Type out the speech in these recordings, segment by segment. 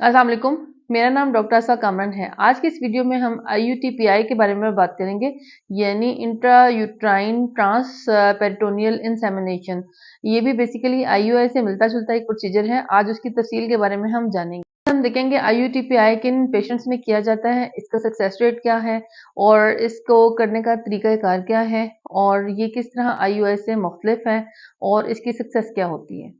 अस्सलाम वालेकुम। मेरा नाम डॉक्टर आसा कामरान है। आज की इस वीडियो में हम IUTPI के बारे में बात करेंगे, यानी intrauterine transperitoneal insemination. ये भी बेसिकली IUI से मिलता जुलता एक प्रोसीजर है। आज उसकी तफसील के बारे में हम जानेंगे। हम देखेंगे IUTPI किन पेशेंट्स में किया जाता है, इसका सक्सेस रेट क्या है और इसको करने का तरीकाकार क्या है और ये किस तरह IUI से मुख्तलिफ है और इसकी सक्सेस क्या होती है।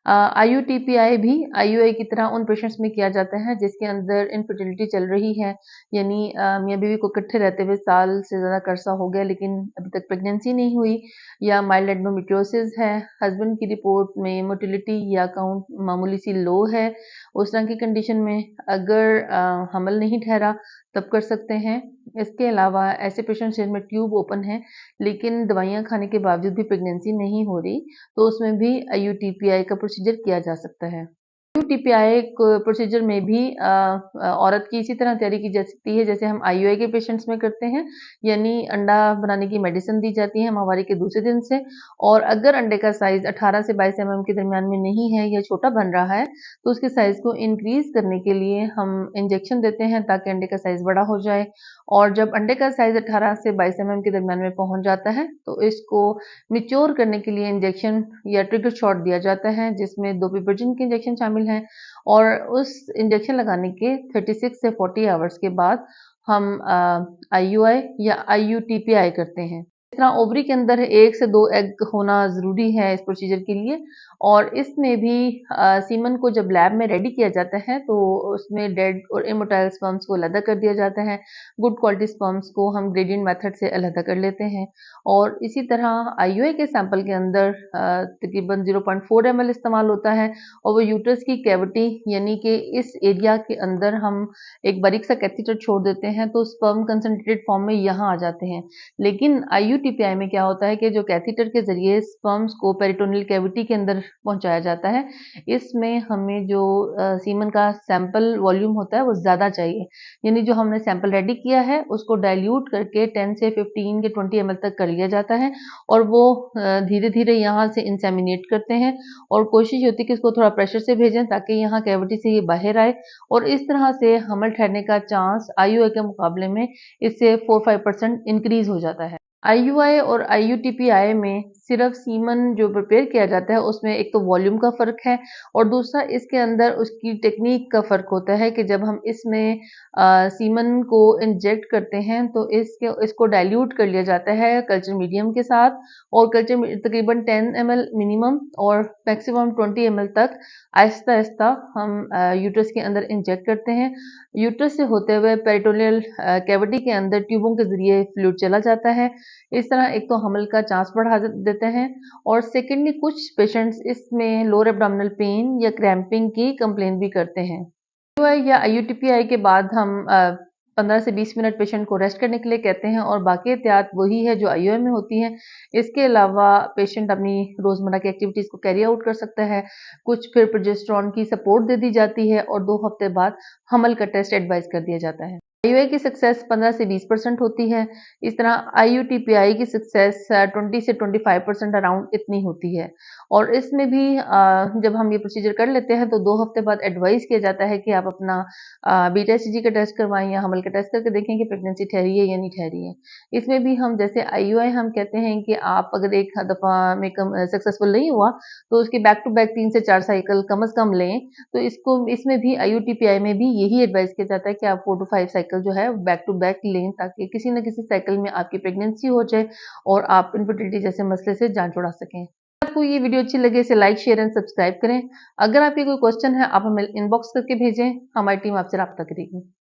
IUTPI भी IUI की तरह उन पेशेंट्स में किया जाता है जिसके अंदर इनफर्टिलिटी चल रही है, यानी मियाँ बीवी को इकट्ठे रहते हुए साल से ज़्यादा अरसा हो गया लेकिन अभी तक प्रेगनेंसी नहीं हुई, या माइल्ड एंडोमेट्रियोसिस है, हस्बैंड की रिपोर्ट में मोटिलिटी या काउंट मामूली सी लो है। उस तरह की कंडीशन में अगर हमल नहीं ठहरा तब कर सकते हैं। इसके अलावा ऐसे पेशेंट्स जिनमें ट्यूब ओपन है लेकिन दवाइयाँ खाने के बावजूद भी प्रेगनेंसी नहीं हो रही, तो उसमें भी IUTPI का प्रोसीजर किया जा सकता है। IUTPI प्रोसीजर में भी औरत की इसी तरह तैयारी की जा सकती है जैसे हम IUI के पेशेंट्स में करते हैं, यानी अंडा बनाने की मेडिसिन दी जाती है माहवारी के दूसरे दिन से, और अगर अंडे का साइज 18 से 22 mm के दरमियान में नहीं है या छोटा बन रहा है तो उसके साइज को इंक्रीज करने के लिए हम इंजेक्शन देते हैं ताकि अंडे का साइज बड़ा हो जाए। और जब अंडे का साइज 18 से 22 mm के दरमियान में पहुंच जाता है तो इसको मिच्योर करने के लिए इंजेक्शन या ट्रिगर शॉट दिया जाता है जिसमें 2 पिपरजिन के इंजेक्शन शामिल हैं, और उस इंजेक्शन लगाने के 36 से 40 आवर्स के बाद हम IUI या IUTPI करते हैं। इस तरह ओवरी के अंदर 1 से 2 एग होना ज़रूरी है इस प्रोसीजर के लिए, और इसमें भी सीमन को जब लैब में रेडी किया जाता है तो उसमें डेड और इमोटाइल स्पर्म्स को अलग कर दिया जाता है। गुड क्वालिटी स्पर्म्स को हम ग्रेडियंट मेथड से अलग कर लेते हैं, और इसी तरह IUI के सैंपल के अंदर तकरीबन 0.4 ml इस्तेमाल होता है, और वो यूट्रस की कैविटी यानी कि इस एरिया के अंदर हम एक बारीक सा कैथेटर छोड़ देते हैं तो स्पर्म कंसंट्रेटेड फॉर्म में यहाँ आ जाते हैं। लेकिन IUTPI में क्या होता है कि जो कैथेटर के जरिए स्पर्म्स को पेरिटोनियल कैविटी के अंदर पहुंचाया जाता है, इसमें हमें जो सीमन का सैंपल वॉल्यूम होता है वो ज़्यादा चाहिए, यानी जो हमने सैंपल रेडी किया है उसको डाइल्यूट करके 10 से 15 के 20 ml तक कर लिया जाता है, और वो धीरे धीरे यहाँ से इंसेमिनेट करते हैं, और कोशिश होती है कि इसको थोड़ा प्रेशर से भेजें ताकि यहाँ कैविटी से ये बाहर आए, और इस तरह से हमल ठहरने का चांस IUI के मुकाबले में इससे 4-5% इंक्रीज हो जाता है। IUI और IUTPI में सिर्फ सीमन जो प्रिपेयर किया जाता है उसमें एक तो वॉल्यूम का फ़र्क है, और दूसरा इसके अंदर उसकी टेक्निक का फ़र्क होता है कि जब हम इसमें सीमन को इंजेक्ट करते हैं तो इसको डाइल्यूट कर लिया जाता है कल्चर मीडियम के साथ, और कल्चर तकरीबन 10 ml मिनिमम और मैक्सिमम 20 ml तक आहिस्ता आहिस्ता हम यूट्रस के अंदर इंजेक्ट करते हैं। यूट्रस से होते हुए पेरिटोनियल कैविटी के अंदर ट्यूबों के ज़रिए फ्लूइड चला जाता है। इस तरह एक तो हमल का चांस बढ़ा देते हैं, और सेकेंडली कुछ पेशेंट्स इसमें लोअर एब्डोमिनल पेन या क्रैम्पिंग की कंप्लेन भी करते हैं। IUI या IUTPI के बाद हम 15 से 20 मिनट पेशेंट को रेस्ट करने के लिए कहते हैं, और बाकी एहतियात वही है जो IUI में होती है। इसके अलावा पेशेंट अपनी रोज़मर्रा की एक्टिविटीज़ को कैरी आउट कर सकता है। कुछ फिर प्रोजेस्टेरॉन की सपोर्ट दे दी जाती है, और 2 हफ्ते बाद हमल का टेस्ट एडवाइस कर दिया जाता है। IUI की सक्सेस 15 से 20% होती है। इस तरह IUTPI की सक्सेस 20 से 25% अराउंड इतनी होती है, और इसमें भी जब हम ये प्रोसीजर कर लेते हैं तो 2 हफ्ते बाद एडवाइस किया जाता है कि आप अपना बीटा HCG का टेस्ट करवाएं या हमल का टेस्ट करके देखें कि प्रेगनेंसी ठहरी है या नहीं ठहरी है। इसमें भी हम जैसे IUI हम कहते हैं कि आप अगर एक दफ़ा में सक्सेसफुल नहीं हुआ तो उसके बैक टू बैक 3 से 4 साइकिल कम से कम लें। तो इसमें भी IUTPI में भी यही एडवाइस किया जाता है कि आप 4 टू 5 साइकिल जो है बैक टू बैक लें ताकि किसी न किसी साइकिल में आपकी प्रेगनेंसी हो जाए और आप इनफर्टिलिटी जैसे मसले से जान छुड़ा सकें। आपको ये वीडियो अच्छी लगे इसे लाइक शेयर एंड सब्सक्राइब करें। अगर आपके कोई क्वेश्चन है आप हमें इनबॉक्स करके भेजें, हमारी टीम आपसे राब्ता करेगी।